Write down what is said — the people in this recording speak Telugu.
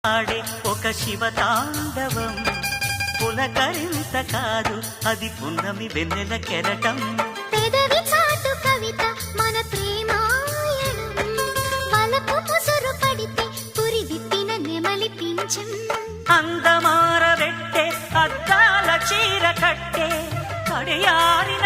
ఆడే ఒక శివతాండవం పులకరింత కాదు అది పున్నమి వెన్నెల కెరటం పెదవి చాటు కవిత మన ప్రేమాయణం వలపు ముసురు పడితే పురి విప్పిన నెమలి పింఛం అందమార వెట్టే అద్దాల చీర కట్టే కడియారి